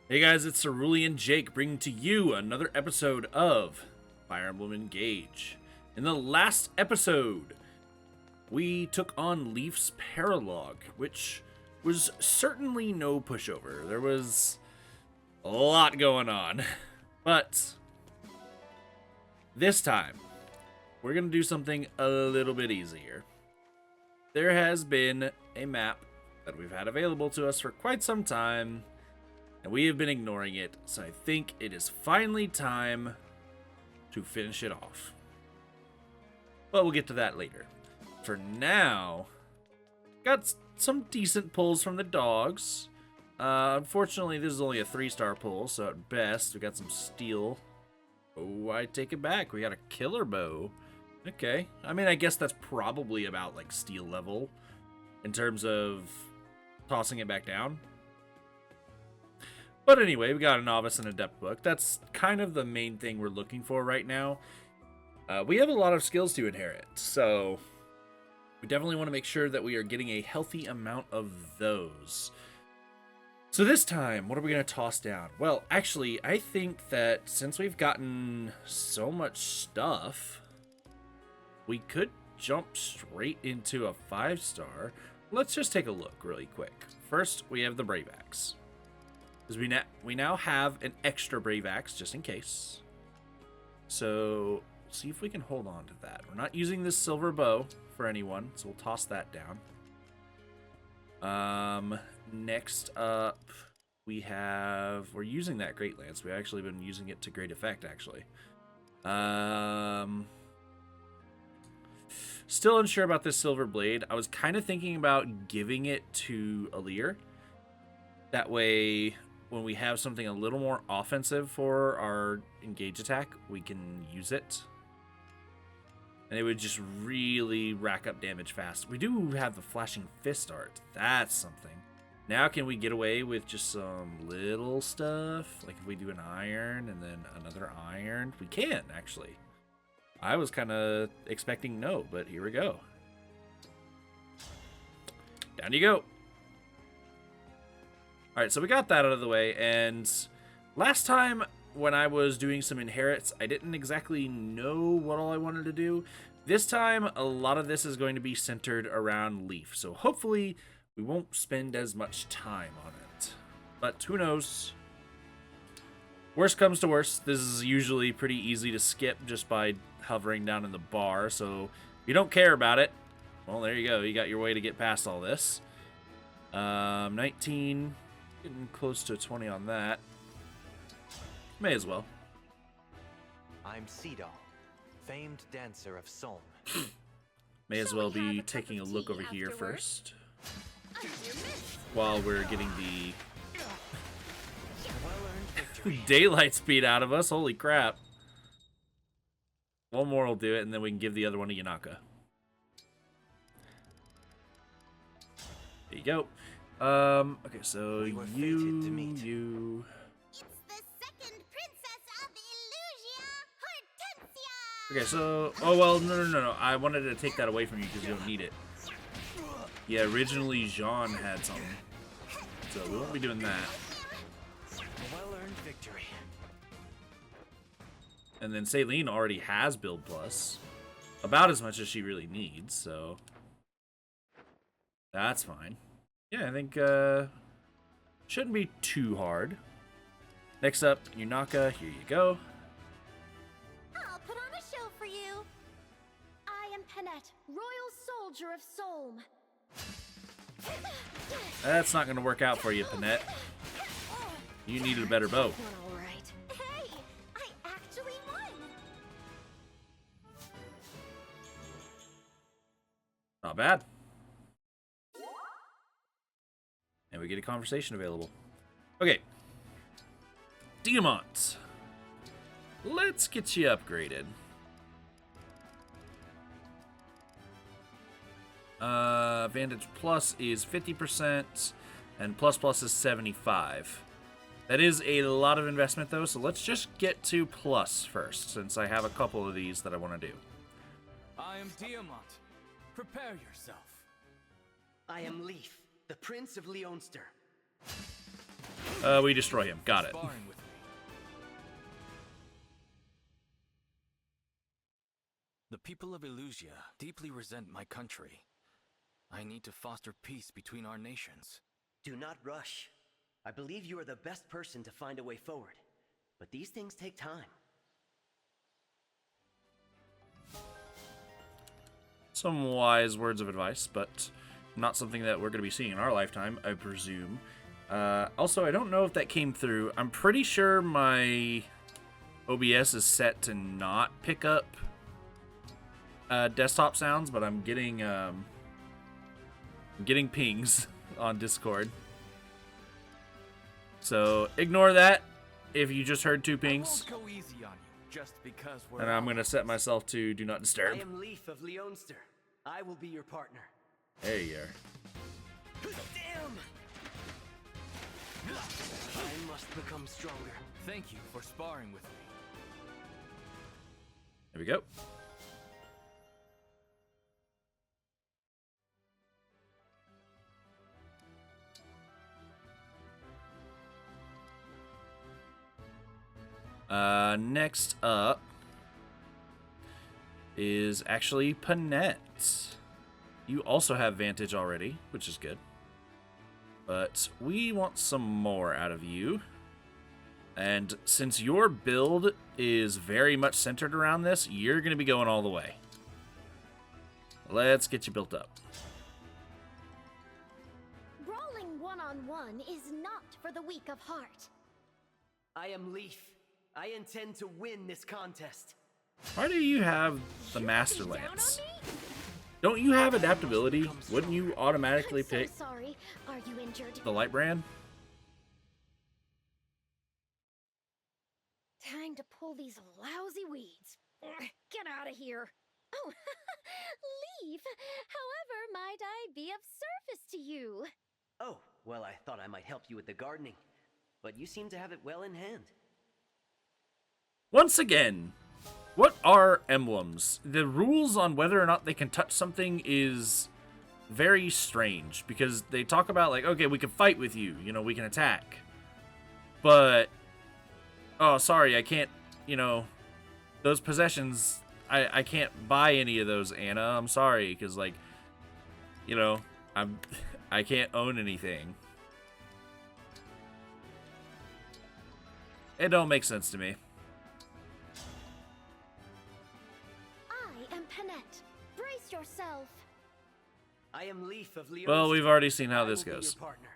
Hey guys, it's Cerulean Jake bringing to you another episode of Fire Emblem Engage. In the last episode, we took on Leaf's Paralogue, which was certainly no pushover. There was a lot going on. But this time, we're going to do something a little bit easier. There has been a map that we've had available to us for quite some time, and we have been ignoring it, so I think it is finally time to finish it off. But we'll get to that later. For now, got some decent pulls from the dogs. Unfortunately, this is only a 3-star pull, so at best, we got some steel. Oh, I take it back. We got a killer bow. Okay. I mean, I guess that's probably about, like, steel level in terms of tossing it back down. But anyway, we got a novice and adept book. That's kind of the main thing we're looking for right now. We have a lot of skills to inherit, so we definitely want to make sure that we are getting a healthy amount of those. So this time, what are we going to toss down? Well, actually, I think that since we've gotten so much stuff, we could jump straight into a 5-star. Let's just take a look really quick. First, we have the Brave Axe. Because we now have an extra Brave Axe, just in case. So, see if we can hold on to that. We're not using this silver bow for anyone, so we'll toss that down. Next up, we're using that Great Lance. We've actually been using it to great effect, actually. Still unsure about this silver blade. I was kind of thinking about giving it to Azure. That way, when we have something a little more offensive for our engage attack, we can use it. And it would just really rack up damage fast. We do have the flashing fist art. That's something. Now can we get away with just some little stuff? Like if we do an iron and then another iron? We can, actually. I was kind of expecting no, but here we go. Down you go. Alright, so we got that out of the way, and last time when I was doing some inherits, I didn't exactly know what all I wanted to do. This time, a lot of this is going to be centered around Leaf, so hopefully we won't spend as much time on it. But who knows? Worst comes to worst, this is usually pretty easy to skip just by hovering down in the bar, so if you don't care about it, well, there you go. You got your way to get past all this. 19... Getting close to 20 on that. May as well. I'm Seedal, famed dancer of Solm. May as well be taking a look over here first. While we're getting the daylight speed out of us. Holy crap. One more will do it, and then we can give the other one to Yanaka. There you go. Okay, so you. It's the second princess of Illusia, Hortensia. Okay, so, oh well, no. I wanted to take that away from you because you don't need it. Yeah, originally Jean had something, so we won't be doing that. A well-earned victory. And then Celine already has build plus, about as much as she really needs, so that's fine. Yeah, I think, shouldn't be too hard. Next up, Yunaka, here you go. I'll put on a show for you. I am Penette, Royal Soldier of Solm. That's not going to work out for you, Penette. You needed a better bow. All right. Hey, I actually won. Not bad. And we get a conversation available. Okay. Diamant. Let's get you upgraded. Vantage Plus is 50%, and Plus Plus is 75. That is a lot of investment, though, so let's just get to Plus first, since I have a couple of these that I want to do. I am Diamant. Prepare yourself. I am Leaf, the Prince of Leonster. We destroy him. Got it. Sparring with me. The people of Illusia deeply resent my country. I need to foster peace between our nations. Do not rush. I believe you are the best person to find a way forward. But these things take time. Some wise words of advice, but not something that we're going to be seeing in our lifetime, I presume. Also, I don't know if that came through. I'm pretty sure my OBS is set to not pick up desktop sounds, but I'm getting pings on Discord. So ignore that if you just heard 2 pings. I won't go easy on you just because we're And I'm going to allies. set myself to do not I disturb. am Leaf of Leonster. I will be your partner. There you are. Damn! I must become stronger. Thank you for sparring with me. There we go. Next up is actually Panette. You also have Vantage already, which is good. But we want some more out of you. And since your build is very much centered around this, you're going to be going all the way. Let's get you built up. Brawling one-on-one is not for the weak of heart. I am Leaf. I intend to win this contest. Why do you have the Master Down on Lance? me? Don't you have adaptability? Wouldn't you automatically I'm so pick sorry. Are you injured? the light brand? Time to pull these lousy weeds. Get out of here. Oh, leave. However, might I be of service to you? Oh, well, I thought I might help you with the gardening. But you seem to have it well in hand. Once again, what are emblems? The rules on whether or not they can touch something is very strange, because they talk about, like, okay, we can fight with you, you know, we can attack. But, oh, sorry, I can't, you know, those possessions, I can't buy any of those, Anna. I'm sorry, because, like, you know, I can't own anything. It don't make sense to me. I am Panette. Brace yourself. I am Leaf of Leonster. Well, we've already seen how I this will be goes. your partner.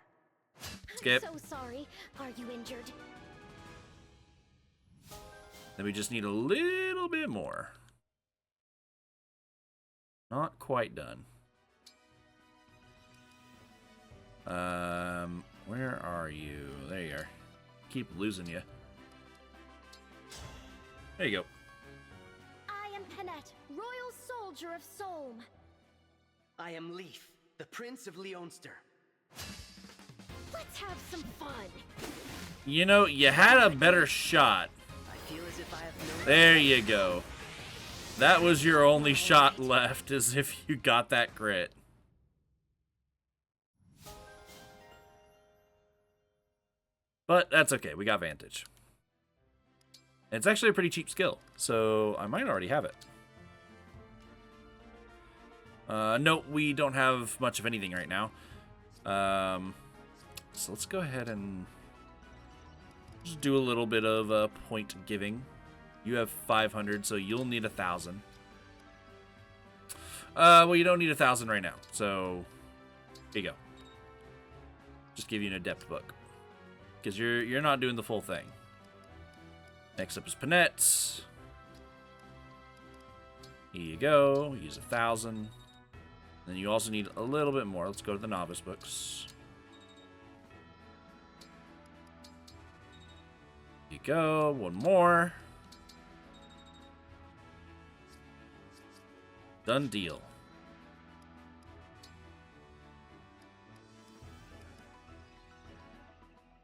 Skip. I'm so sorry. Are you injured? Then we just need a little bit more. Not quite done. Where are you? There you are. Keep losing you. There you go. I am Panette, royal soldier of Solm. I am Leaf, the Prince of Leonster. Let's have some fun. You know, you had a better shot. I feel as if I have no... There you go. That was your only shot left, as if you got that crit. But that's okay, we got Vantage. It's actually a pretty cheap skill, so I might already have it. No, we don't have much of anything right now. So let's go ahead and just do a little bit of point giving. You have 500, so you'll need 1,000. Well, you don't need 1,000 right now, so here you go. Just give you an adept book, because you're not doing the full thing. Next up is Panette. Here you go. Use 1,000. Then you also need a little bit more. Let's go to the novice books. Here you go. One more. Done deal.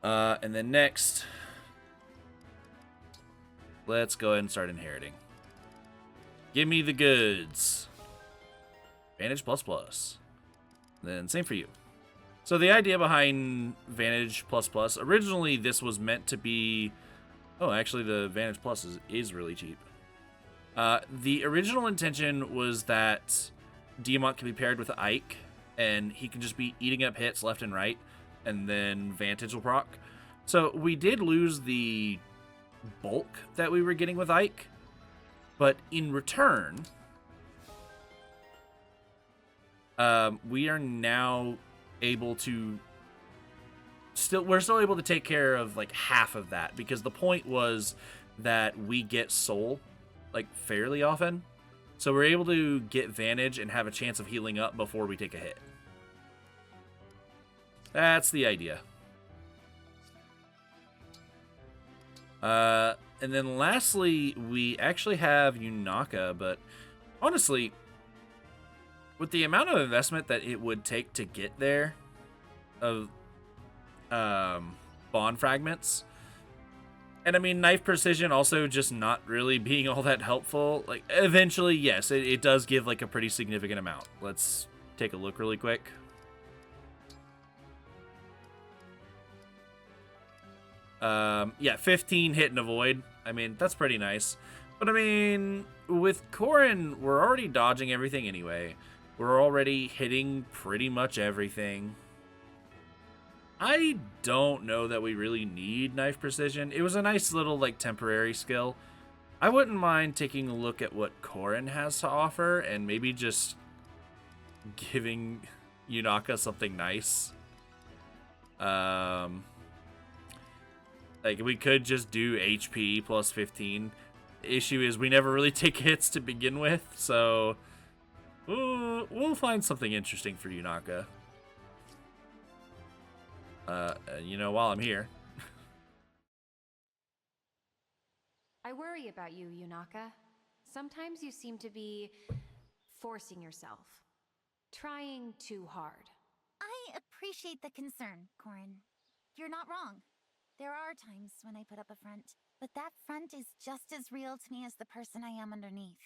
And then next, let's go ahead and start inheriting. Give me the goods. Advantage plus plus. Then same for you. So the idea behind Vantage Plus Plus, originally this was meant to be... Oh, actually the Vantage Plus is really cheap. The original intention was that Diamant can be paired with Ike, and he can just be eating up hits left and right, and then Vantage will proc. So we did lose the bulk that we were getting with Ike, but in return, we are now able to we're still able to take care of like half of that, because the point was that we get soul like fairly often, so we're able to get Vantage and have a chance of healing up before we take a hit. That's the idea. And then lastly, we actually have Yunaka, but honestly, with the amount of investment that it would take to get there of bond fragments, and I mean knife precision also just not really being all that helpful, like eventually yes, it does give like a pretty significant amount. Let's take a look really quick. Yeah, 15 hit and avoid. I mean, that's pretty nice. But I mean, with Corrin, we're already dodging everything anyway. We're already hitting pretty much everything. I don't know that we really need knife precision. It was a nice little, like, temporary skill. I wouldn't mind taking a look at what Corrin has to offer and maybe just giving Yunaka something nice. Like, we could just do HP plus 15. The issue is we never really take hits to begin with, so we'll find something interesting for Yunaka. You know, while I'm here. I worry about you, Yunaka. Sometimes you seem to be forcing yourself, trying too hard. I appreciate the concern, Corrin. You're not wrong. There are times when I put up a front, but that front is just as real to me as the person I am underneath.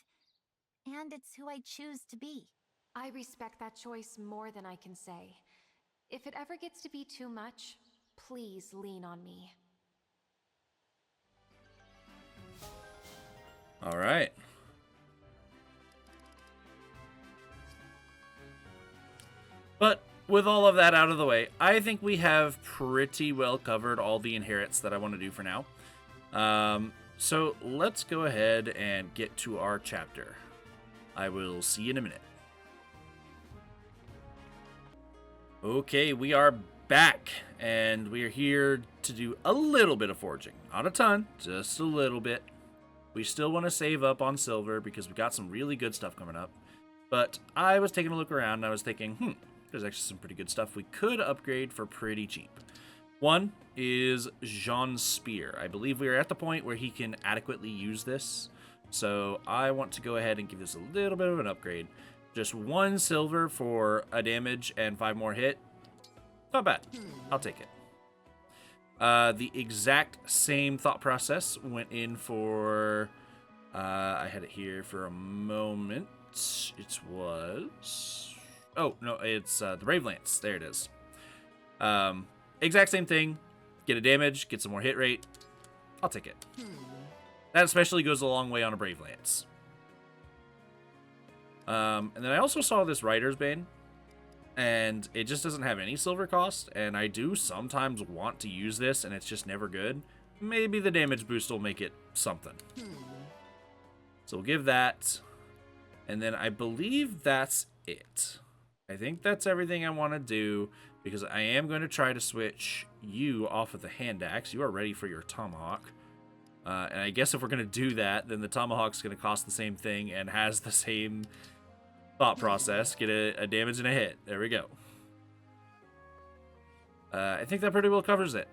And it's who I choose to be. I respect that choice more than I can say. If it ever gets to be too much, please lean on me. All right. But with all of that out of the way, I think we have pretty well covered all the inherits that I want to do for now. So let's go ahead and get to our chapter. I will see you in a minute. Okay, we are back, and we are here to do a little bit of forging. Not a ton, just a little bit. We still want to save up on silver because we got some really good stuff coming up. But I was taking a look around, and I was thinking, there's actually some pretty good stuff we could upgrade for pretty cheap. One is Jean's Spear. I believe we are at the point where he can adequately use this. So I want to go ahead and give this a little bit of an upgrade. Just 1 silver for a damage and 5 more hit. Not bad. I'll take it. The exact same thought process went in for... I had it here for a moment. It was... Oh, no, it's the Brave Lance. There it is. Exact same thing. Get a damage, get some more hit rate. I'll take it. That especially goes a long way on a Brave Lance. And then I also saw this Rider's Bane, and it just doesn't have any silver cost, and I do sometimes want to use this, and it's just never good. Maybe the damage boost will make it something. So we'll give that, and then I believe that's it. I think that's everything I want to do, because I am going to try to switch you off of the hand axe. You are ready for your tomahawk. And I guess if we're going to do that, then the tomahawk's going to cost the same thing and has the same thought process. Get a damage and a hit. There we go. I think that pretty well covers it.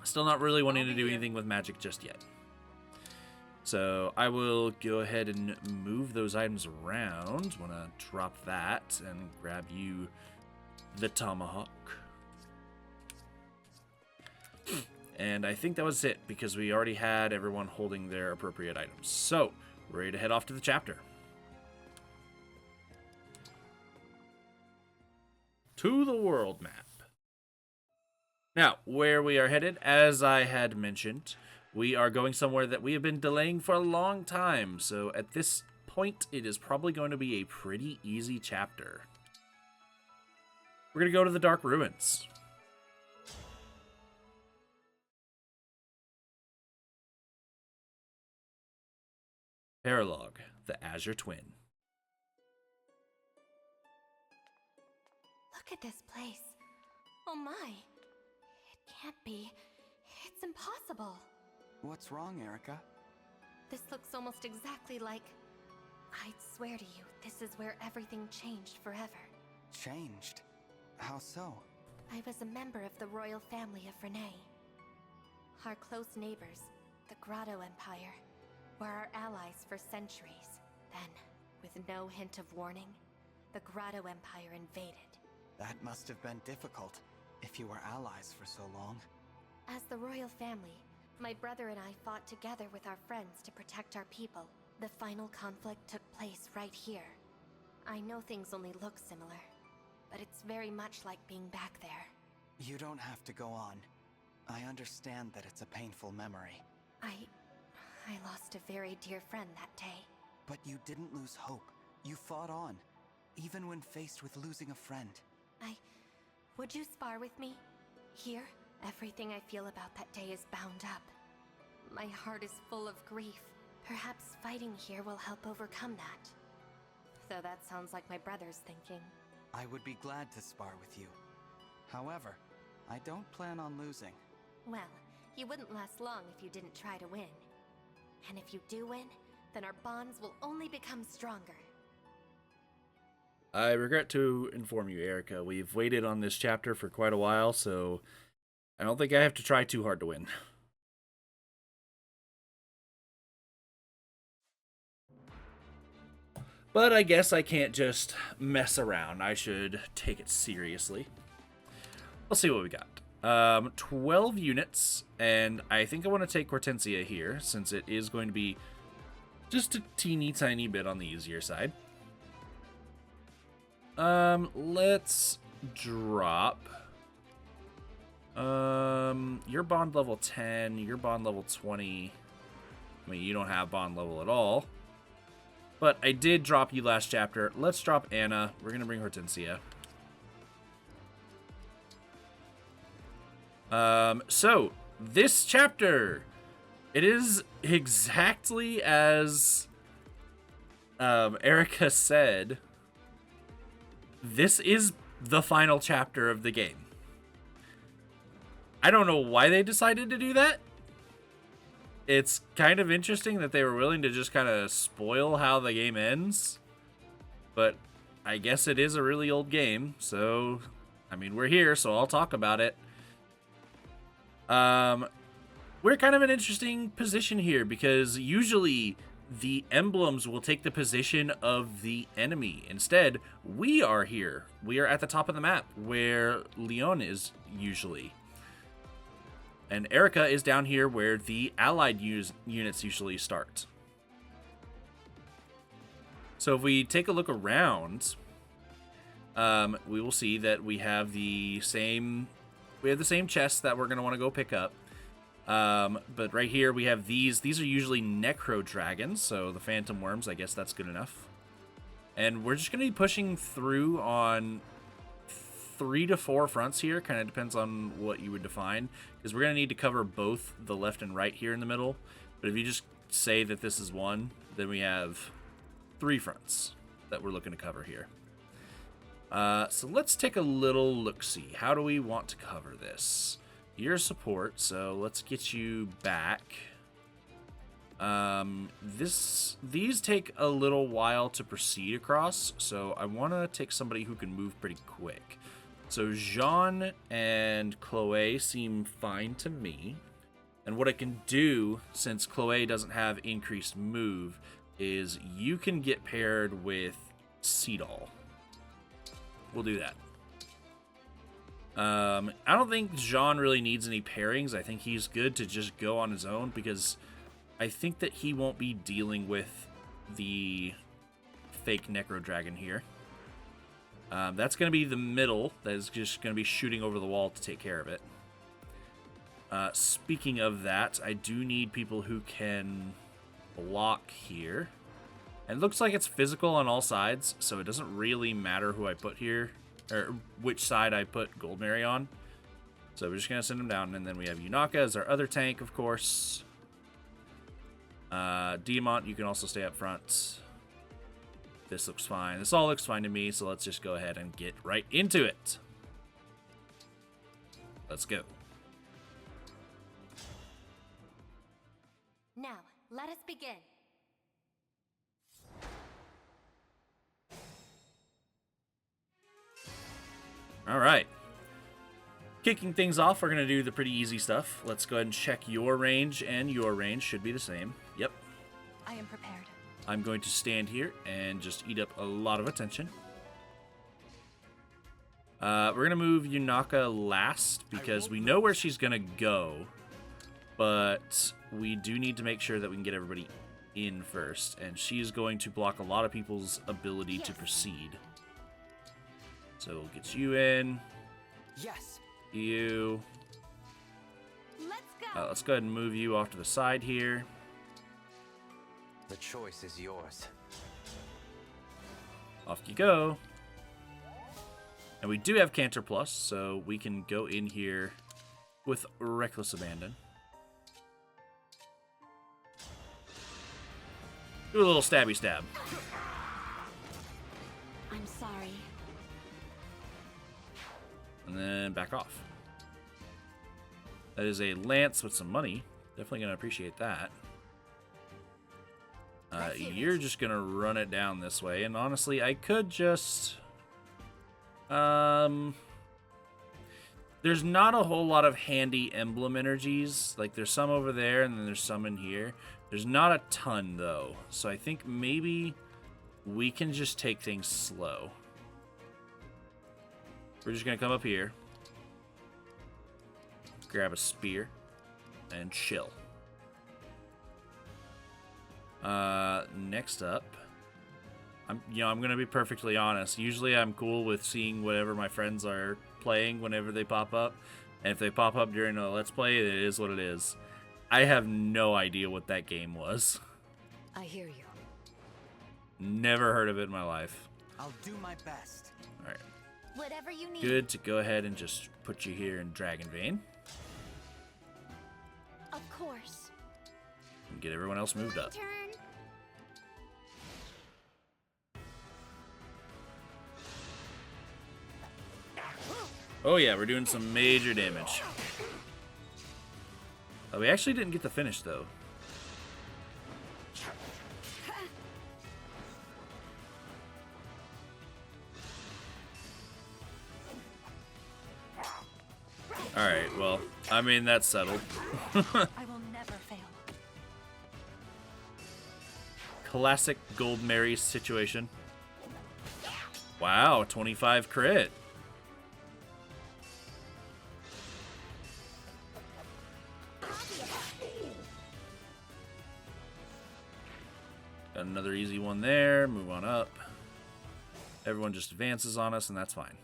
Still not really wanting to do anything with magic just yet. So I will go ahead and move those items around. Want to drop that and grab you the tomahawk. And I think that was it, because we already had everyone holding their appropriate items. So, we're ready to head off to the chapter. to the world map. Now, where we are headed, as I had mentioned, we are going somewhere that we have been delaying for a long time. So at this point, it is probably going to be a pretty easy chapter. We're going to go to the Dark Ruins. Paralogue, the Azure Twin. Look at this place. Oh my. It can't be. It's impossible. What's wrong, Eirika? This looks almost exactly like... I'd swear to you, this is where everything changed forever. Changed? How so? I was a member of the royal family of Renee. Our close neighbors, the Grotto Empire, were our allies for centuries. Then, with no hint of warning, the Grotto Empire invaded. That must have been difficult, if you were allies for so long. As the royal family, my brother and I fought together with our friends to protect our people. The final conflict took place right here. I know things only look similar, but it's very much like being back there. You don't have to go on. I understand that it's a painful memory. I lost a very dear friend that day. But you didn't lose hope. You fought on, even when faced with losing a friend. Would you spar with me? Here, everything I feel about that day is bound up. My heart is full of grief. Perhaps fighting here will help overcome that. Though that sounds like my brother's thinking. I would be glad to spar with you. However, I don't plan on losing. Well, you wouldn't last long if you didn't try to win. And if you do win, then our bonds will only become stronger. I regret to inform you, Eirika, we've waited on this chapter for quite a while, so I don't think I have to try too hard to win. But I guess I can't just mess around. I should take it seriously. Let's see what we got. 12 units, and I think I want to take Hortensia here, since it is going to be just a teeny tiny bit on the easier side. Let's drop. Your bond level 10, your bond level 20. I mean, you don't have bond level at all. But I did drop you last chapter. Let's drop Anna. We're going to bring Hortensia. So, this chapter, it is exactly as Eirika said. This is the final chapter of the game. I don't know why they decided to do that. It's kind of interesting that they were willing to just kind of spoil how the game ends. But I guess it is a really old game, so I mean, we're here, so I'll talk about it. We're kind of an interesting position here because usually the emblems will take the position of the enemy. Instead, we are here. We are at the top of the map where Leon is usually. And Eirika is down here where the allied units usually start. So if we take a look around, we will see that we have the same chests that we're going to want to go pick up. But right here we have these. These are usually necro dragons, so the phantom worms, I guess that's good enough. And we're just going to be pushing through on 3 to 4 fronts here. Kind of depends on what you would define, because we're going to need to cover both the left and right here in the middle. But if you just say that this is one, then we have 3 fronts that we're looking to cover here. So let's take a little look-see. How do we want to cover this? You're support, so let's get you back. These take a little while to proceed across, so I want to take somebody who can move pretty quick. So Jean and Chloe seem fine to me. And what I can do, since Chloe doesn't have increased move, is you can get paired with Seedall. We'll do that. I don't think Jean really needs any pairings. I think he's good to just go on his own, because I think that he won't be dealing with the fake Necro Dragon here. That's going to be the middle. That is just going to be shooting over the wall to take care of it. Speaking of that, I do need people who can block here. And it looks like it's physical on all sides, so it doesn't really matter who I put here, or which side I put Goldberry on. So we're just going to send him down, and then we have Yunaka as our other tank, of course. Diamant, you can also stay up front. This looks fine. This all looks fine to me, so let's just go ahead and get right into it. Let's go. Now, let us begin. All right. Kicking things off, we're going to do the pretty easy stuff. Let's go ahead and check your range, and your range should be the same. Yep. I am prepared. I'm going to stand here and just eat up a lot of attention. We're going to move Yunaka last because we know where she's going to go. But we do need to make sure that we can get everybody in first. And she's going to block a lot of people's ability to proceed. So we'll get you in. Yes. You. Let's go. Let's go ahead and move you off to the side here. The choice is yours. Off you go. And we do have Canter Plus, so we can go in here with reckless abandon. Do a little stabby stab. I'm sorry. And then back off. That is a lance with some money. Definitely going to appreciate that. You're just going to run it down this way. And honestly, I could just... There's not a whole lot of handy emblem energies. Like, there's some over there, and then there's some in here. There's not a ton, though. So I think maybe we can just take things slow. We're just going to come up here. Grab a spear. And chill. Next up, I'm going to be perfectly honest. Usually I'm cool with seeing whatever my friends are playing whenever they pop up. And if they pop up during a Let's Play, it is what it is. I have no idea what that game was. I hear you. Never heard of it in my life. I'll do my best. All right. Whatever you need. Good to go ahead and just put you here in Dragon Vein. Of course. And get everyone else moved up. Turn. Oh yeah, we're doing some major damage. Oh, we actually didn't get the finish though. Alright, well, I mean, that's settled. I will never fail. Classic Gold Mary situation. Wow, 25 crit. Got another easy one there. Move on up. Everyone just advances on us, and that's fine.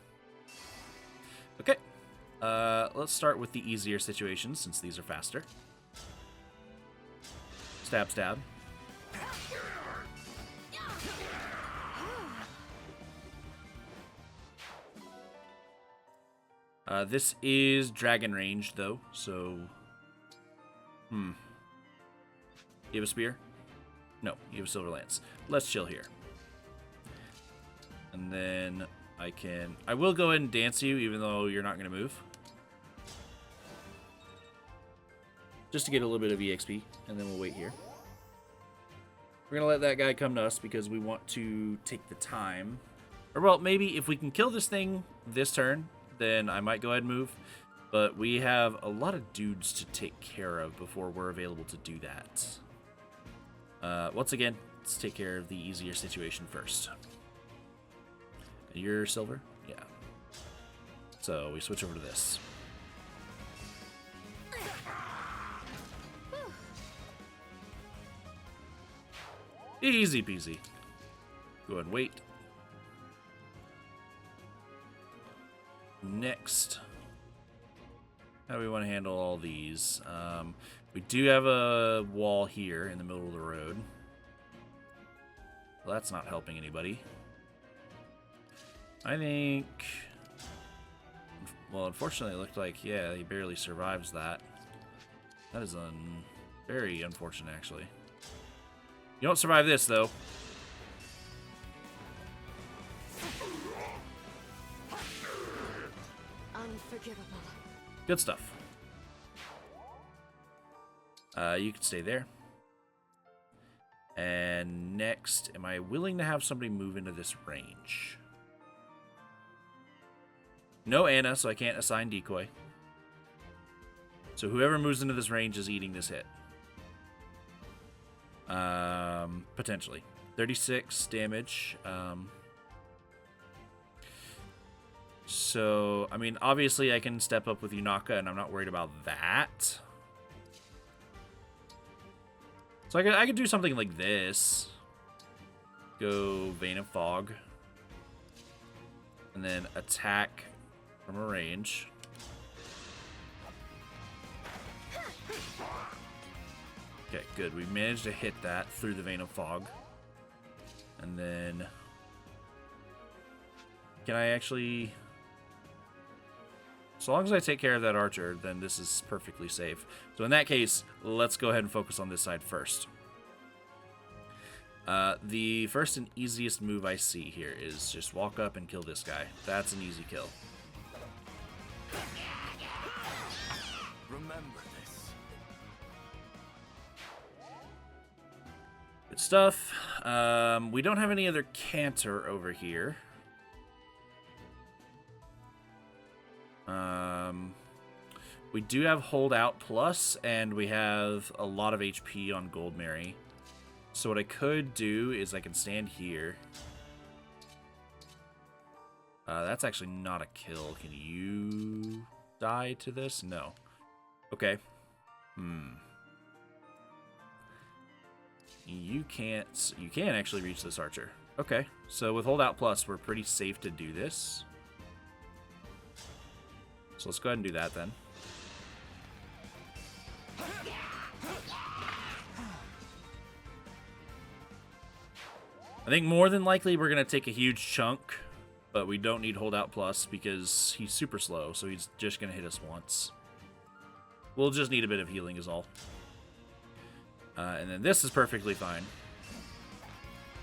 Okay. Let's start with the easier situations, since these are faster. Stab, stab. This is dragon range, though, so... You have a spear? No, you have a silver lance. Let's chill here. And then I will go ahead and dance you, even though you're not going to move. Just to get a little bit of EXP, and then we'll wait here. We're going to let that guy come to us because we want to take the time. Or, well, maybe if we can kill this thing this turn, then I might go ahead and move. But we have a lot of dudes to take care of before we're available to do that. Once again, let's take care of the easier situation first. You're silver? Yeah. So we switch over to this. Easy peasy. Go ahead and wait. next, how do we want to handle all these? We do have a wall here in the middle of the road. Well, that's not helping anybody. I think... Well, unfortunately, it looked like, yeah, he barely survives that. That is very unfortunate, actually. You don't survive this, though. Unforgivable. Good stuff. You can stay there. And next, am I willing to have somebody move into this range? No Anna, so I can't assign decoy. So whoever moves into this range is eating this hit. Potentially. 36 damage. So, I mean, obviously I can step up with Yunaka, and I'm not worried about that. So I could do something like this. Go Vein of Fog. And then attack from a range. Okay, good. We managed to hit that through the Vein of Fog. And then... Can I actually... So long as I take care of that archer, then this is perfectly safe. So in that case, let's go ahead and focus on this side first. The first and easiest move I see here is just walk up and kill this guy. That's an easy kill. Remember this. Good stuff. We don't have any other canter over here. We do have Holdout Plus, and we have a lot of HP on Gold Mary. So what I could do is I can stand here. That's actually not a kill. Can you die to this? No. Okay. You can't. You can actually reach this archer. Okay. So with Holdout Plus, we're pretty safe to do this. So let's go ahead and do that then. I think more than likely we're going to take a huge chunk, but we don't need Holdout Plus because he's super slow, so he's just going to hit us once. We'll just need a bit of healing is all. And then this is perfectly fine.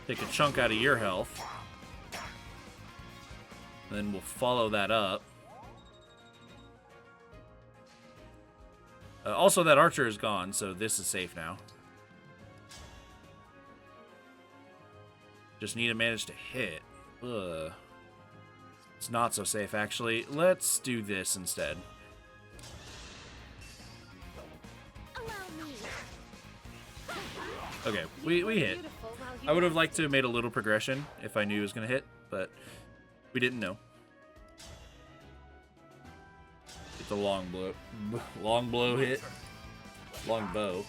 Take a chunk out of your health. And then we'll follow that up. Also, that archer is gone, so this is safe now. Just need to manage to hit. Ugh. It's not so safe, actually. Let's do this instead. Okay, we hit. I would have liked to have made a little progression if I knew it was going to hit, but we didn't know. It's a long blow hit. Long bow.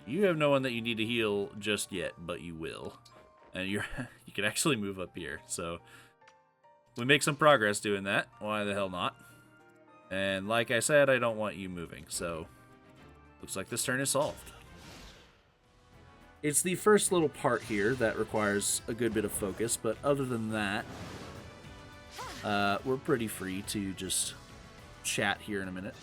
You have no one that you need to heal just yet, but you will. And you can actually move up here. So we make some progress doing that. Why the hell not? And like I said, I don't want you moving. So looks like this turn is solved. It's the first little part here that requires a good bit of focus, but other than that, we're pretty free to just chat here in a minute.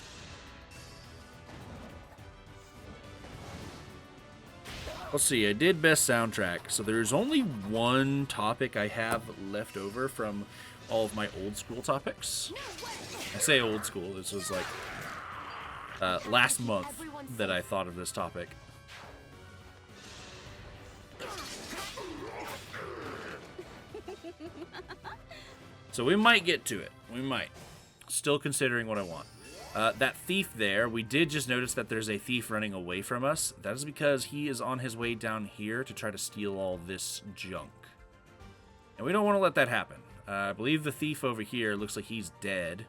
Let's see, I did best soundtrack, so there's only one topic I have left over from all of my old school topics. I say old school, this was like last month that I thought of this topic. So we might get to it. We might. Still considering what I want. That thief there, we did just notice that there's a thief running away from us. That is because he is on his way down here to try to steal all this junk. And we don't want to let that happen. I believe the thief over here looks like he's dead.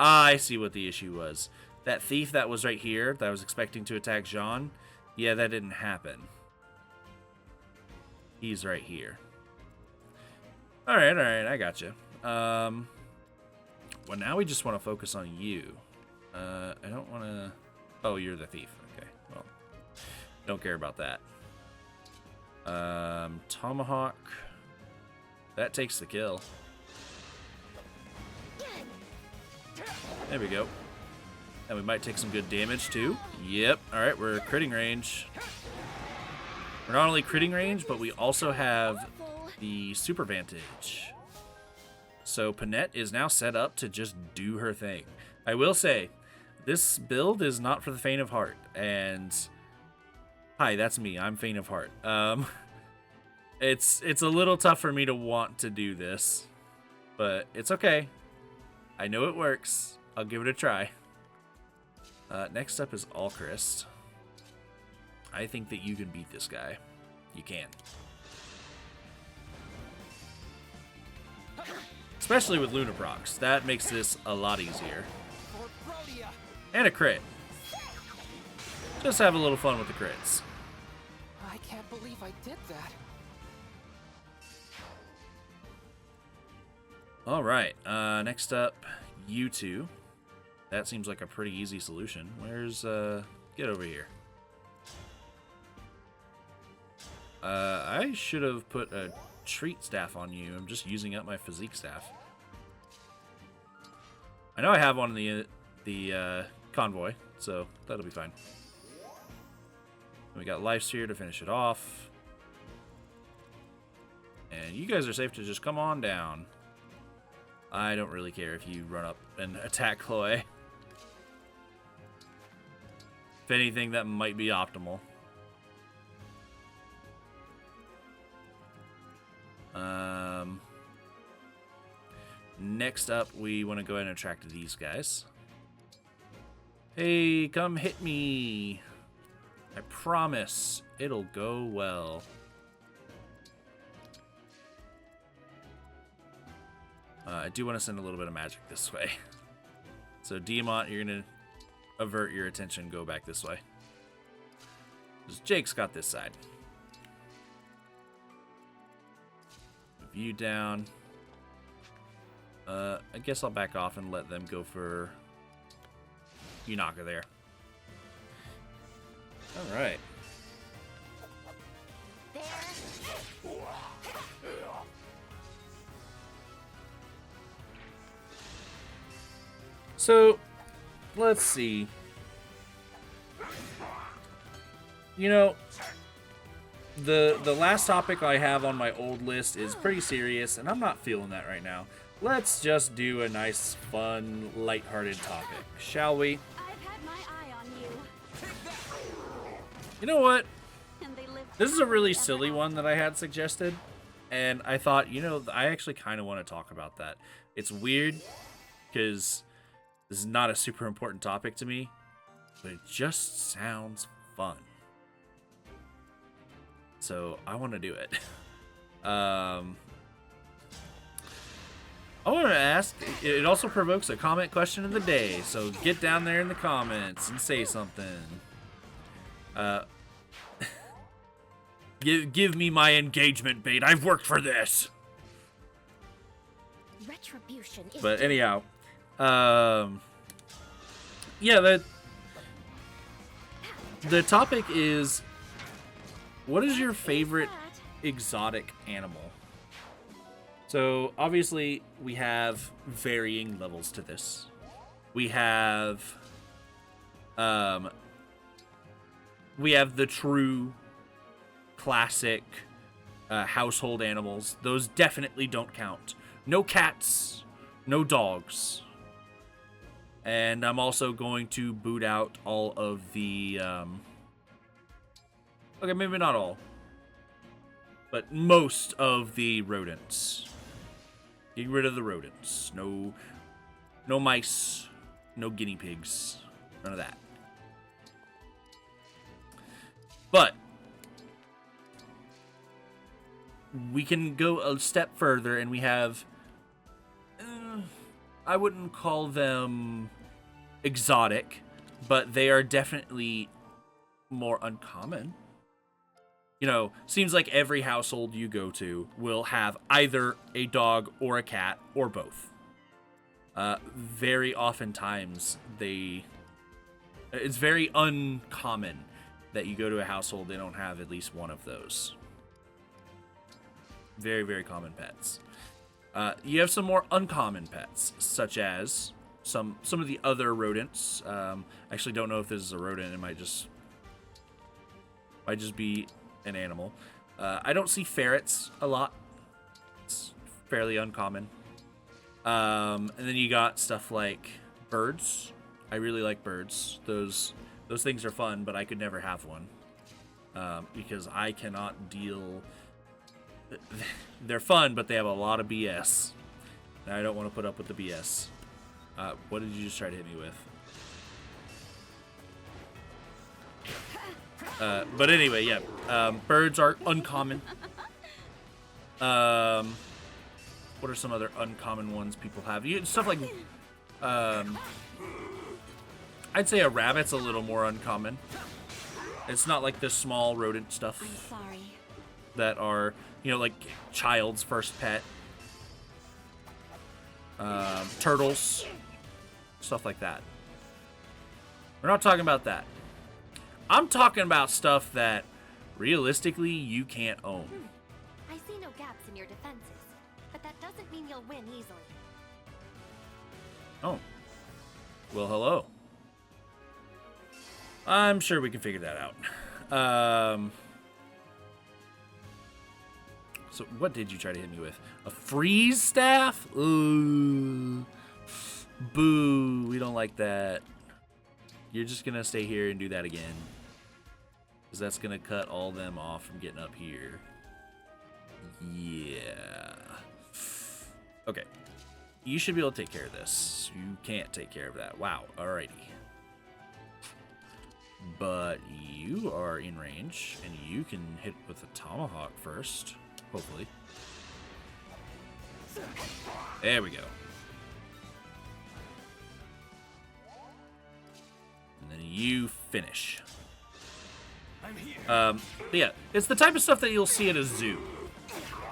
I see what the issue was. That thief that was right here, that I was expecting to attack Jean, yeah, that didn't happen. He's right here. Alright, I got you. Well, now we just want to focus on you. I don't want to... Oh, you're the thief. Okay, well, don't care about that. Tomahawk. That takes the kill. There we go. And we might take some good damage, too. Yep. Alright, we're critting range. We're not only critting range, but we also have the super vantage. So Panette is now set up to just do her thing. I will say, this build is not for the faint of heart. And hi, that's me. I'm faint of heart. It's a little tough for me to want to do this, but it's okay. I know it works. I'll give it a try. Next up is Alchrist. I think that you can beat this guy. You can. Especially with Lunaprox. That makes this a lot easier. And a crit. Just have a little fun with the crits. I can't believe I did that. Alright, next up, you two. That seems like a pretty easy solution. Where's, get over here. I should have put a treat staff on you. I'm just using up my physique staff. I know I have one in the convoy, so that'll be fine. We got life sphere to finish it off. And you guys are safe to just come on down. I don't really care if you run up and attack Chloe. If anything, that might be optimal. Next up, we want to go ahead and attract these guys. Hey, come hit me. I promise it'll go well. I do want to send a little bit of magic this way. So, Diamant, you're going to avert your attention, go back this way. Because Jake's got this side. Move you down. I guess I'll back off and let them go for Yunaka there. Alright. So, let's see. You know, the last topic I have on my old list is pretty serious, and I'm not feeling that right now. Let's just do a nice, fun, lighthearted topic, shall we? I've had my eye on you. You know what? And they live This is a really silly one that I had suggested, and I thought, you know, I actually kind of want to talk about that. It's weird, because this is not a super important topic to me, but it just sounds fun. So I want to do it. I want to ask, it also provokes a comment question of the day, so get down there in the comments and say something. Give me my engagement bait. I've worked for this. retribution is But anyhow, yeah, the topic is, what is your favorite exotic animal? So obviously we have varying levels to this. We have the true classic household animals. Those definitely don't count. No cats, no dogs. And I'm also going to boot out all of the okay, maybe not all, but most of the rodents. Get rid of the rodents. No mice, no guinea pigs, none of that. But we can go a step further, and we have I wouldn't call them exotic, but they are definitely more uncommon. You know, seems like every household you go to will have either a dog or a cat or both. Very oftentimes it's very uncommon that you go to a household they don't have at least one of those. Very, very common pets. You have some more uncommon pets, such as some of the other rodents. Actually, don't know if this is a rodent. It might just be an animal. I don't see ferrets a lot. It's fairly uncommon. And then you got stuff like birds. I really like birds. Those things are fun, but I could never have one because I cannot deal. They're fun, but they have a lot of BS. And I don't want to put up with the BS. What did you just try to hit me with? But anyway, yeah. Birds are uncommon. What are some other uncommon ones people have? Stuff like, I'd say a rabbit's a little more uncommon. It's not like the small rodent stuff. I'm sorry. That are, you know, like child's first pet. Turtles. Stuff like that. We're not talking about that. I'm talking about stuff that, realistically, you can't own. I see no gaps in your defenses, but that doesn't mean you'll win easily. Oh. Well, hello. I'm sure we can figure that out. So what did you try to hit me with? A freeze staff? Ooh. Boo. We don't like that. You're just going to stay here and do that again. Because that's going to cut all them off from getting up here. Yeah. Okay. You should be able to take care of this. You can't take care of that. Wow. Alrighty. But you are in range, and you can hit with a tomahawk first. Hopefully. There we go. And then you finish. But yeah, it's the type of stuff that you'll see at a zoo.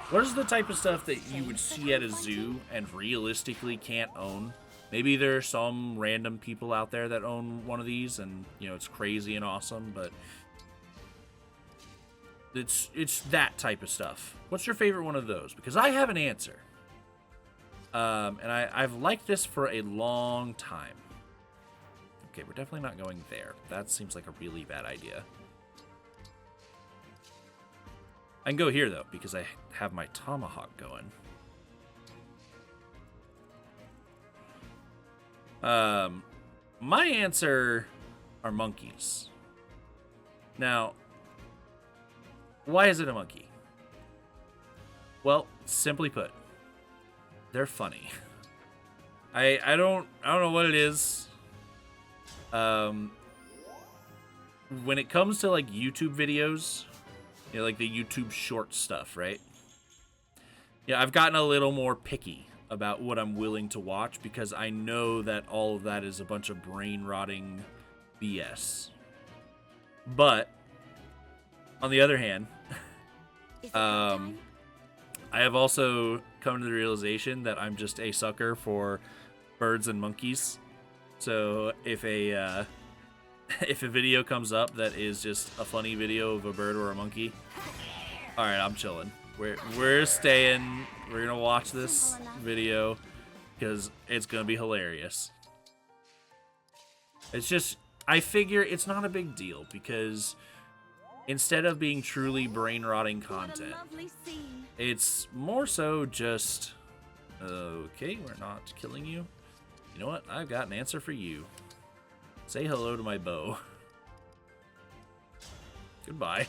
What is the type of stuff that you would see at a zoo and realistically can't own? Maybe there are some random people out there that own one of these and, you know, it's crazy and awesome, but it's that type of stuff. What's your favorite one of those? Because I have an answer. And I've liked this for a long time. Okay, we're definitely not going there. That seems like a really bad idea. I can go here, though, because I have my tomahawk going. My answer are monkeys. Now, why is it a monkey? Well, simply put, they're funny. I don't know what it is. When it comes to like YouTube videos, you know, like the YouTube short stuff, right? Yeah, I've gotten a little more picky about what I'm willing to watch because I know that all of that is a bunch of brain-rotting BS. But, on the other hand, I have also come to the realization that I'm just a sucker for birds and monkeys. So, if a video comes up that is just a funny video of a bird or a monkey, alright, I'm chilling. We're staying. We're gonna watch this video because it's gonna be hilarious. It's just, I figure it's not a big deal because instead of being truly brain-rotting content, it's more so just, okay, we're not killing you. You know what? I've got an answer for you. Say hello to my bow. Goodbye.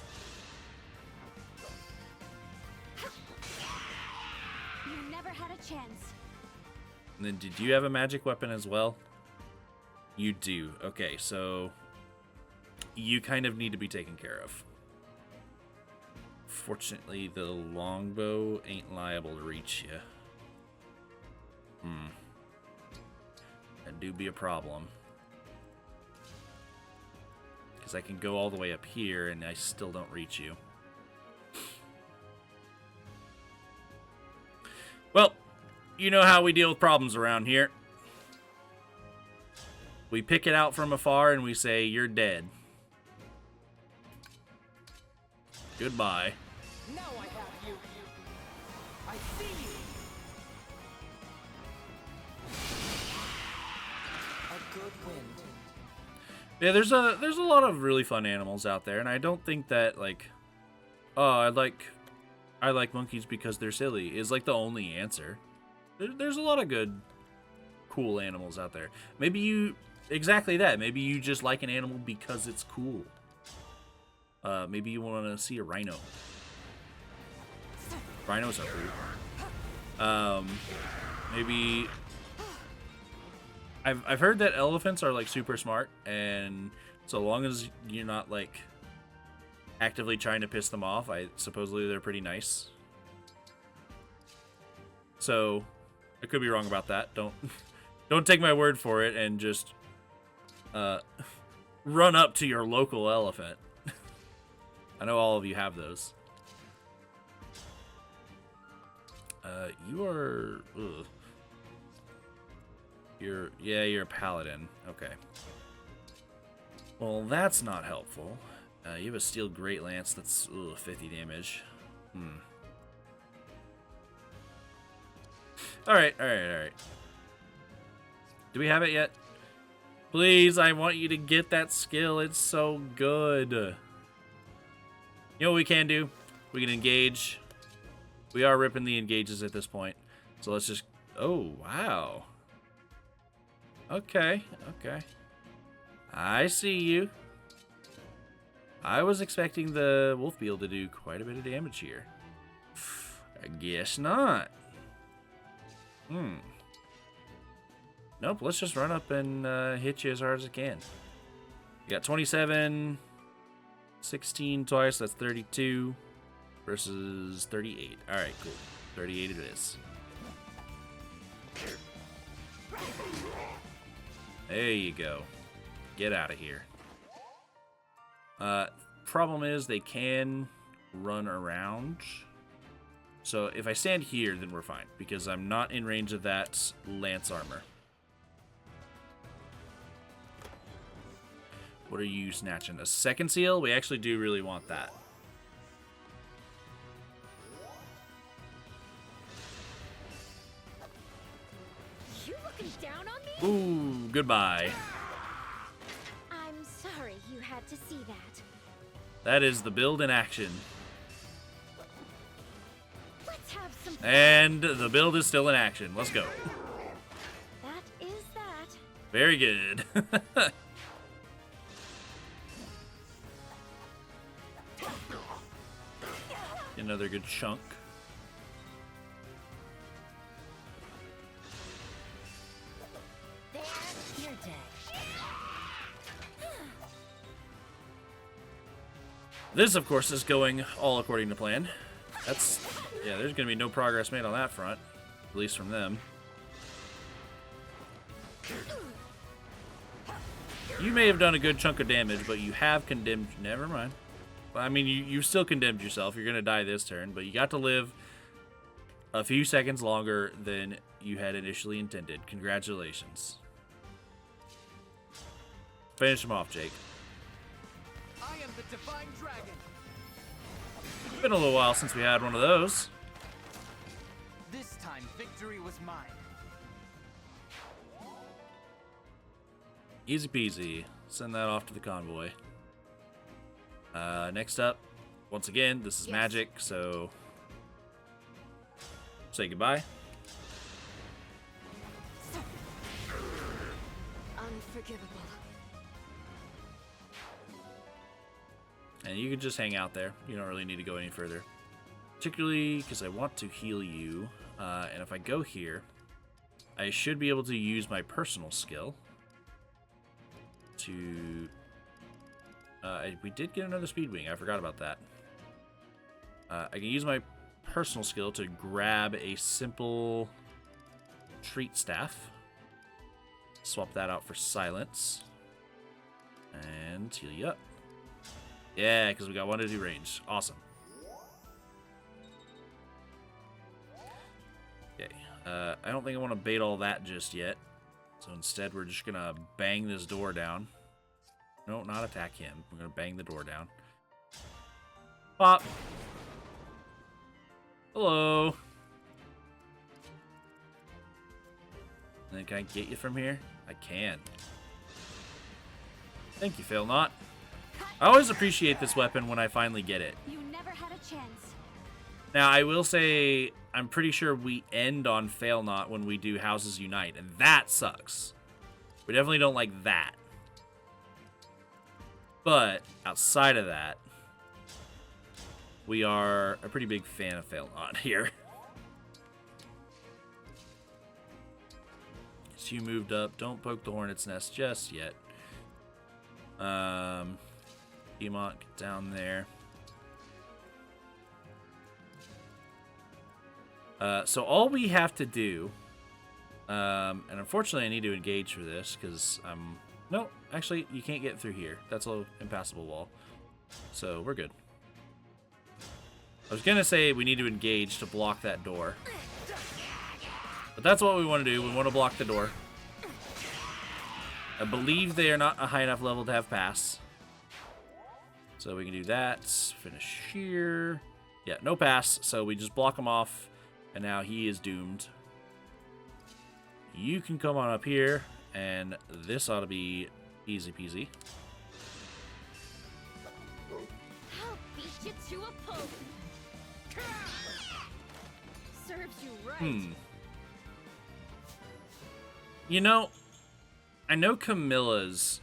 You never had a chance. And then, did you have a magic weapon as well? You do. Okay, so you kind of need to be taken care of. Fortunately, the longbow ain't liable to reach you. That do be a problem. Because I can go all the way up here and I still don't reach you. Well, you know how we deal with problems around here. We pick it out from afar and we say, you're dead. Goodbye. Now I have you. I see you. A good wind. Yeah, there's a lot of really fun animals out there, and I don't think that like, oh, I like monkeys because they're silly is like the only answer. There's a lot of good, cool animals out there. Maybe you exactly that. Maybe you just like an animal because it's cool. Maybe you want to see a rhino. Rhinos are cool. Maybe I've heard that elephants are like super smart, and so long as you're not like actively trying to piss them off, supposedly they're pretty nice. So I could be wrong about that. Don't take my word for it and just run up to your local elephant. I know all of you have those. You are... Ugh. You're a paladin. Okay. Well, that's not helpful. You have a steel great lance that's 50 damage. Alright. Do we have it yet? Please, I want you to get that skill. It's so good. You know what we can do? We can engage. We are ripping the engages at this point. So let's just... Oh, wow. Okay. I see you. I was expecting the wolf beetle to do quite a bit of damage here. I guess not. Nope, let's just run up and hit you as hard as I can. You got 27, 16 twice, that's 32 versus 38. Alright, cool. 38 it is. There you go. Get out of here. Problem is they can run around. So if I stand here, then we're fine, because I'm not in range of that lance armor. What are you snatching? A second seal? We actually do really want that. You looking down on me? Ooh, goodbye. I'm sorry you had to see that. That is the build in action. Let's have some fun. And the build is still in action. Let's go. That is that. Very good. Another good chunk. There, you're dead. This, of course, is going all according to plan. Yeah, there's going to be no progress made on that front. At least from them. You may have done a good chunk of damage, but you have condemned... Never mind. I mean, you still condemned yourself. You're going to die this turn, but you got to live a few seconds longer than you had initially intended. Congratulations. Finish him off, Jake. I am the divine dragon. It's been a little while since we had one of those. This time, victory was mine. Easy peasy. Send that off to the convoy. Next up, once again, this is magic, so say goodbye. Unforgivable. And you can just hang out there. You don't really need to go any further. Particularly because I want to heal you. And if I go here, I should be able to use my personal skill to... we did get another speed wing. I forgot about that. I can use my personal skill to grab a simple treat staff. Swap that out for silence. And heal you up. Yeah, because we got 1 to 2 range. Awesome. Okay. I don't think I want to bait all that just yet. So instead, we're just going to bang this door down. No, not attack him. We're going to bang the door down. Pop. Hello. And then can I get you from here? I can. Thank you, Fail Not. I always appreciate this weapon when I finally get it. You never had a chance. Now, I will say, I'm pretty sure we end on Fail Not when we do Houses Unite, and that sucks. We definitely don't like that. But, outside of that, we are a pretty big fan of Fail Not here. So you moved up. Don't poke the hornet's nest just yet. Emot, get down there. So all we have to do, and unfortunately I need to engage for this because no, actually you can't get through here. That's an impassable wall. So we're good. I was gonna say we need to engage to block that door. But that's what we want to do. We want to block the door. I believe they are not a high enough level to have pass. So we can do that. Finish here. Yeah, no pass. So we just block him off. And now he is doomed. You can come on up here. And this ought to be easy peasy. I'll beat you to a pulp. Serves you right. You know, I know Camilla's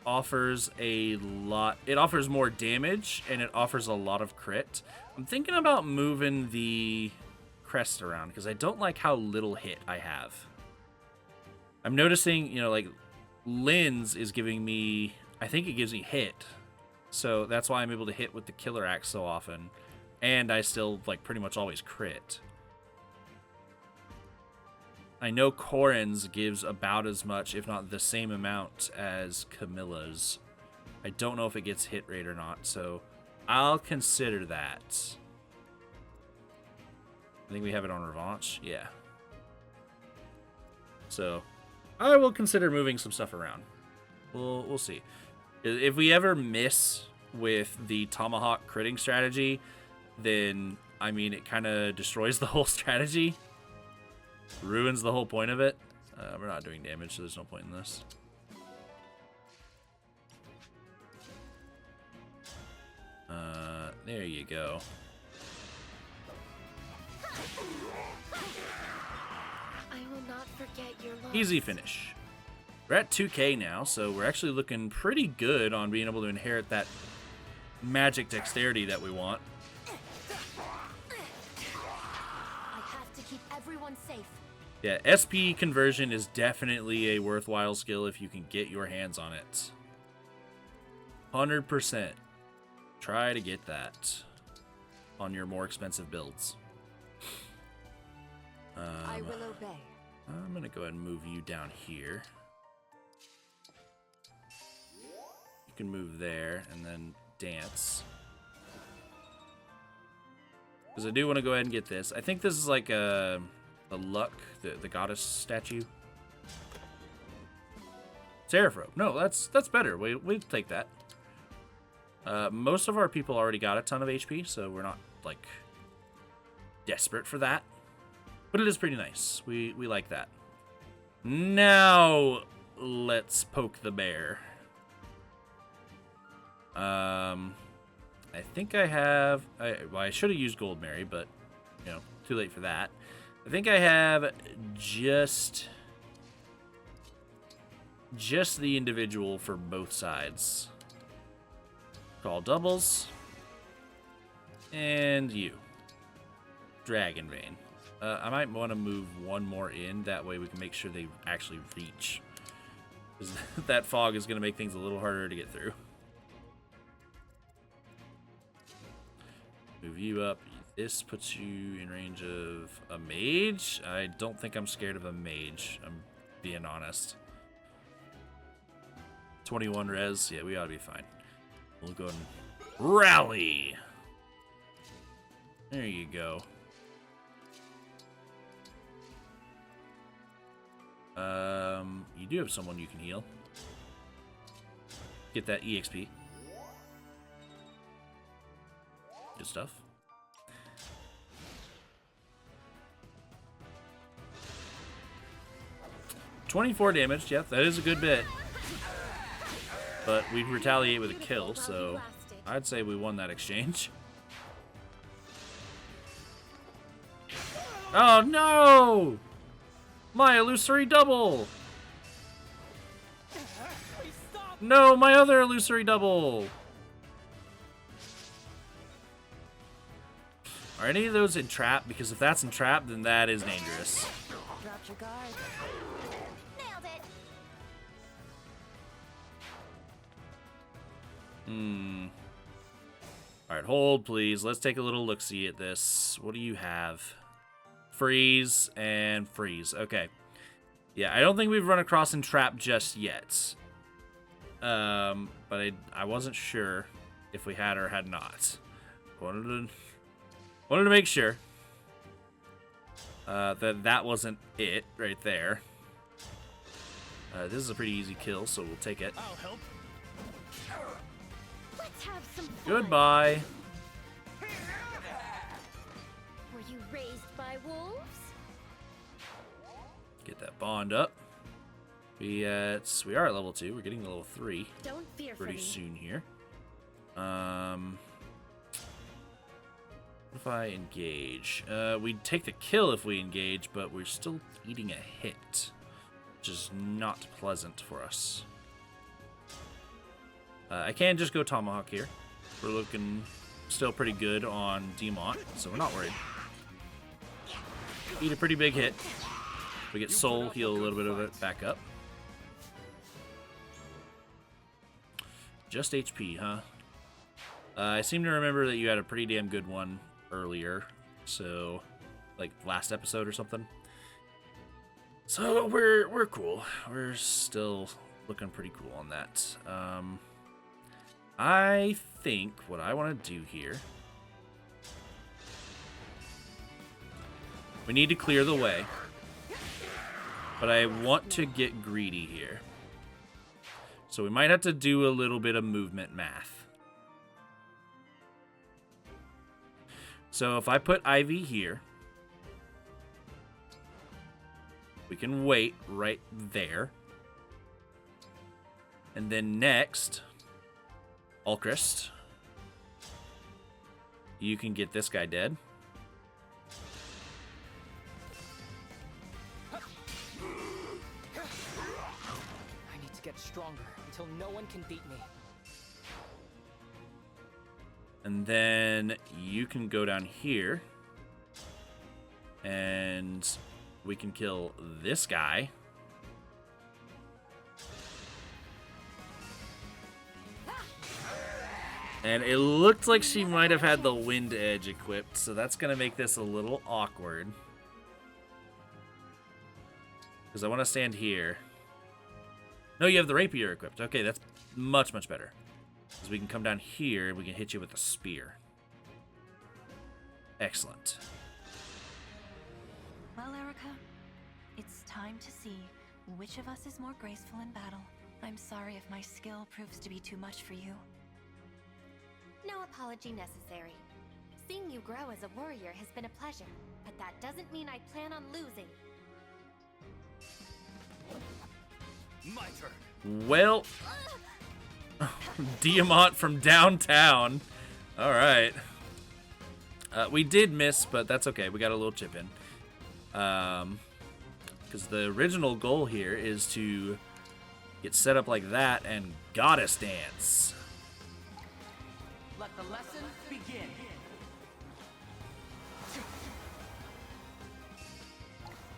offers a lot. It offers more damage, and it offers a lot of crit. I'm thinking about moving the crest around, because I don't like how little hit I have. I'm noticing, you know, like, Lynn's is giving me, I think it gives me hit. So that's why I'm able to hit with the killer axe so often. And I still, like, pretty much always crit. I know Corin's gives about as much, if not the same amount, as Camilla's. I don't know if it gets hit rate or not, so I'll consider that. I think we have it on Revanche. Yeah. So I will consider moving some stuff around. We'll see. If we ever miss with the Tomahawk critting strategy, then, I mean, it kind of destroys the whole strategy. Ruins the whole point of it. We're not doing damage, so there's no point in this. There you go. I will not forget your loss. Easy finish. We're at 2K now, so we're actually looking pretty good on being able to inherit that magic dexterity that we want. I have to keep everyone safe. Yeah, SP conversion is definitely a worthwhile skill if you can get your hands on it. 100%. Try to get that on your more expensive builds. I will obey. I'm going to go ahead and move you down here. You can move there and then dance. Because I do want to go ahead and get this. I think this is like a Luck, the goddess statue. Seraph. No, that's better. We'll take that. Most of our people already got a ton of HP, so we're not, like, desperate for that. But it is pretty nice. We like that. Now, let's poke the bear. I think I have... I should have used Gold Mary, but, you know, too late for that. I think I have just the individual for both sides. Call doubles. And you. Dragon Vein. I might want to move one more in. That way we can make sure they actually reach. Because that fog is going to make things a little harder to get through. Move you up. This puts you in range of a mage. I don't think I'm scared of a mage. I'm being honest. 21 res. Yeah, we ought to be fine. We'll go and rally. There you go. You do have someone you can heal. Get that EXP. Good stuff. $24 damage. Yep, that is a good bit. But we'd retaliate with a kill, so I'd say we won that exchange. Oh no! My illusory double! No, my other illusory double! Are any of those in trap? Because if that's in trap, then that is dangerous. Dropped your guard. Nailed it. Alright, hold please. Let's take a little look-see at this. What do you have? Freeze and freeze. Okay. Yeah, I don't think we've run across entrap just yet. But I wasn't sure if we had or had not. Wanted to make sure that wasn't it right there. This is a pretty easy kill, so we'll take it. I'll help. Let's have some fun. Goodbye. Were you raised by wolves? Get that bond up. We are at level 2. We're getting to level 3 Don't fear for pretty me. soon here. What if I engage? We'd take the kill if we engage, but we're still eating a hit, which is not pleasant for us. I can just go Tomahawk here. We're looking still pretty good on Demont, so we're not worried. Eat a pretty big hit. We get soul, heal a little bit of it back up. Just HP, huh? I seem to remember that you had a pretty damn good one earlier, so like last episode or something. So we're cool. We're still looking pretty cool on that. I think what I want to do here, we need to clear the way, but I want to get greedy here. So we might have to do a little bit of movement math. So if I put Ivy here, we can wait right there. And then next, Ulchrist, you can get this guy dead. I need to get stronger until no one can beat me. And then you can go down here. And we can kill this guy. And it looked like she might have had the Wind Edge equipped, so that's going to make this a little awkward. Because I want to stand here. No, you have the Rapier equipped. Okay, that's much, much better. Because we can come down here and we can hit you with a spear. Excellent. Well, Eirika, it's time to see which of us is more graceful in battle. I'm sorry if my skill proves to be too much for you. No apology necessary. Seeing you grow as a warrior has been a pleasure, but that doesn't mean I plan on losing. My turn. Well, Diamant from downtown. All right. We did miss, but that's okay. We got a little chip in. Because the original goal here is to get set up like that and goddess dance. Let the lesson begin.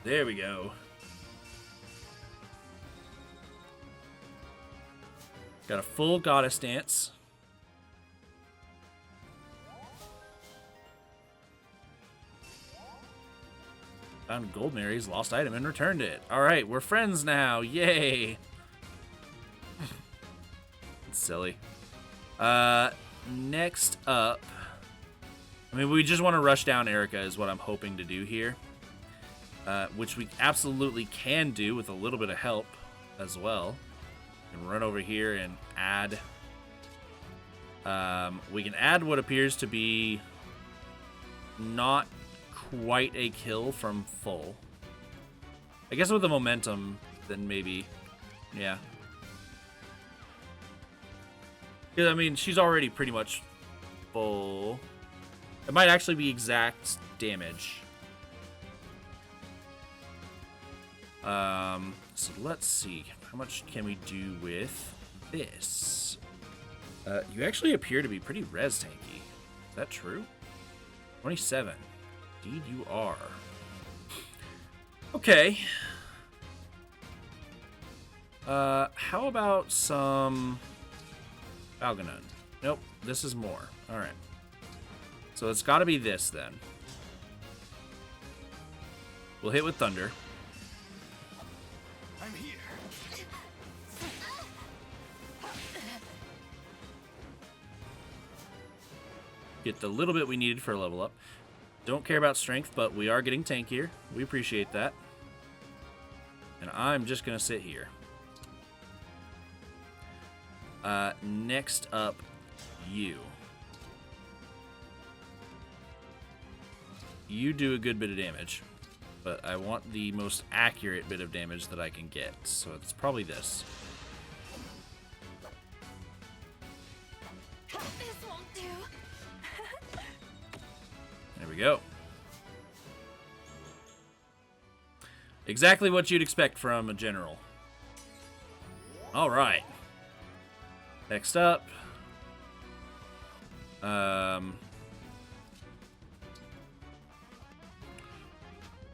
There we go. Got a full goddess dance. Found Goldmary's lost item and returned it. Alright, we're friends now. Yay! silly. Next up, I mean, we just want to rush down Eirika is what I'm hoping to do here. Which we absolutely can do with a little bit of help as well. And run over here and add. We can add what appears to be not quite a kill from full. I guess with the momentum, then maybe, yeah. I mean, she's already pretty much full. It might actually be exact damage. So let's see. How much can we do with this? You actually appear to be pretty res tanky. Is that true? 27. Indeed you are. Okay. How about some Algernon? Nope, this is more. Alright. So it's gotta be this then. We'll hit with Thunder. I'm here. Get the little bit we needed for a level up. Don't care about strength, but we are getting tankier. We appreciate that. And I'm just gonna sit here. Next up, you. You do a good bit of damage, but I want the most accurate bit of damage that I can get, so it's probably this. This won't do. There we go. Exactly what you'd expect from a general. All right. Next up. I'm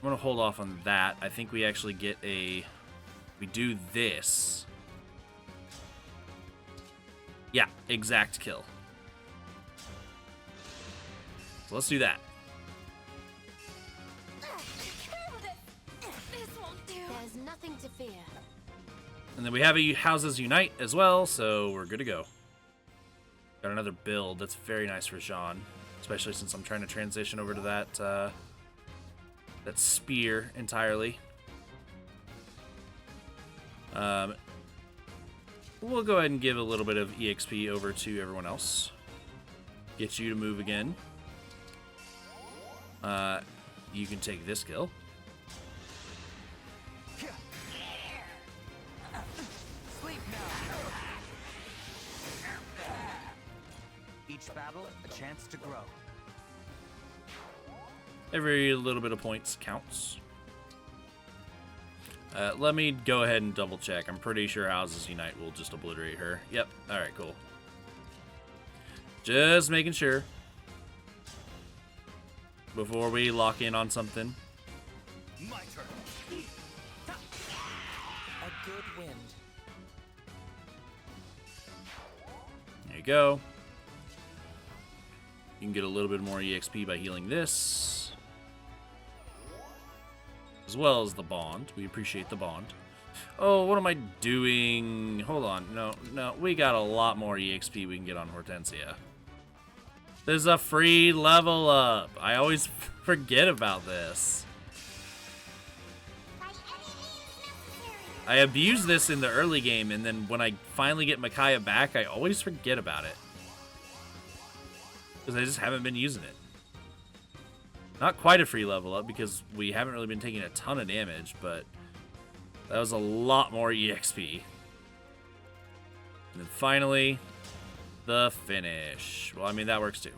going to hold off on that. I think we actually get a... We do this. Yeah, exact kill. So let's do that. This won't do. There's nothing to fear. And then we have a Houses Unite as well, so we're good to go. Got another build. That's very nice for Jean, especially since I'm trying to transition over to that that spear entirely. We'll go ahead and give a little bit of EXP over to everyone else. Get you to move again. You can take this kill. Sleep now. Each battle, a chance to grow. Every little bit of points counts. Let me go ahead and double check. I'm pretty sure Houses Unite will just obliterate her. Yep. Alright, cool. Just making sure. Before we lock in on something. My turn. A good wind. There you go. You can get a little bit more EXP by healing this. As well as the bond. We appreciate the bond. Oh, what am I doing? Hold on. No. We got a lot more EXP we can get on Hortensia. There's a free level up. I always forget about this. I abuse this in the early game, and then when I finally get Micaiah back, I always forget about it. Because I just haven't been using it. Not quite a free level up, because we haven't really been taking a ton of damage, but that was a lot more EXP. And then finally, the finish. Well, I mean, that works too.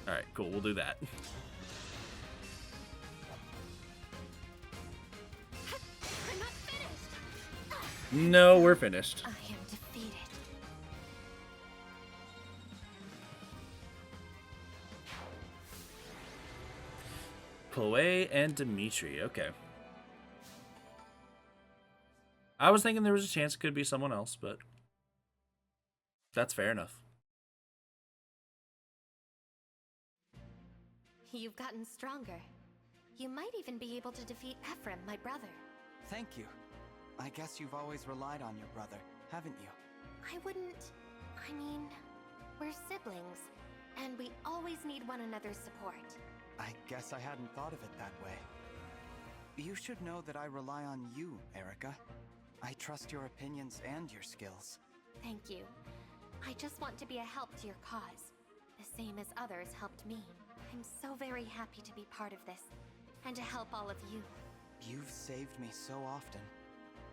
Alright, cool, we'll do that. I'm not finished. No, we're finished. I am defeated. Chloe and Dimitri, okay. I was thinking there was a chance it could be someone else, but that's fair enough. You've gotten stronger. You might even be able to defeat Ephraim, my brother. Thank you. I guess you've always relied on your brother, haven't you? I wouldn't... I mean, we're siblings, and we always need one another's support. I guess I hadn't thought of it that way. You should know that I rely on you, Eirika. I trust your opinions and your skills. Thank you. I just want to be a help to your cause, the same as others helped me. I'm so very happy to be part of this, and to help all of you. You've saved me so often.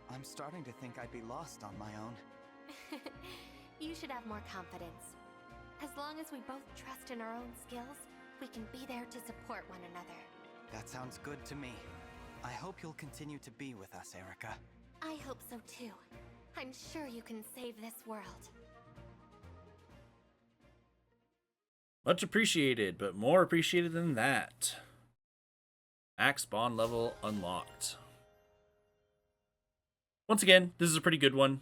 I'm starting to think I'd be lost on my own. You should have more confidence. As long as we both trust in our own skills, we can be there to support one another. That sounds good to me. I hope you'll continue to be with us, Eirika. I hope so too. I'm sure you can save this world. Much appreciated, but more appreciated than that. Max bond level unlocked. Once again, this is a pretty good one.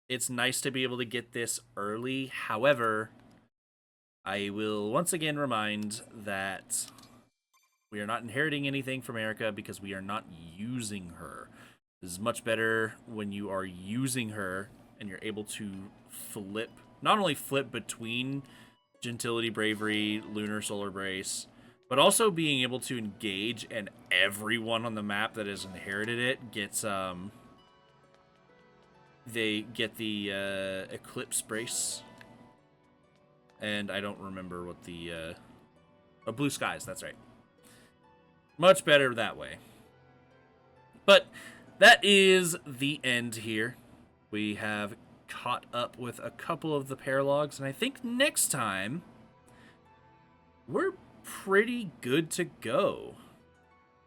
It's nice to be able to get this early. However, I will once again remind that we are not inheriting anything from Eirika because we are not using her. This is much better when you are using her and you're able to flip, not only flip between Gentility, Bravery, Lunar, Solar Brace, but also being able to engage, and everyone on the map that has inherited it gets, they get the Eclipse Brace. And I don't remember what the, Blue Skies, that's right. Much better that way. But that is the end here. We have caught up with a couple of the paralogs, and I think next time we're pretty good to go.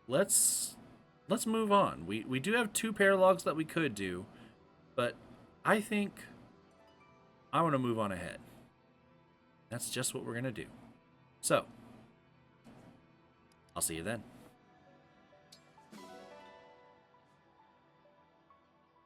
Let's move on. We do have 2 paralogs that we could do, but I think I want to move on ahead. That's just what we're going to do. So, I'll see you then.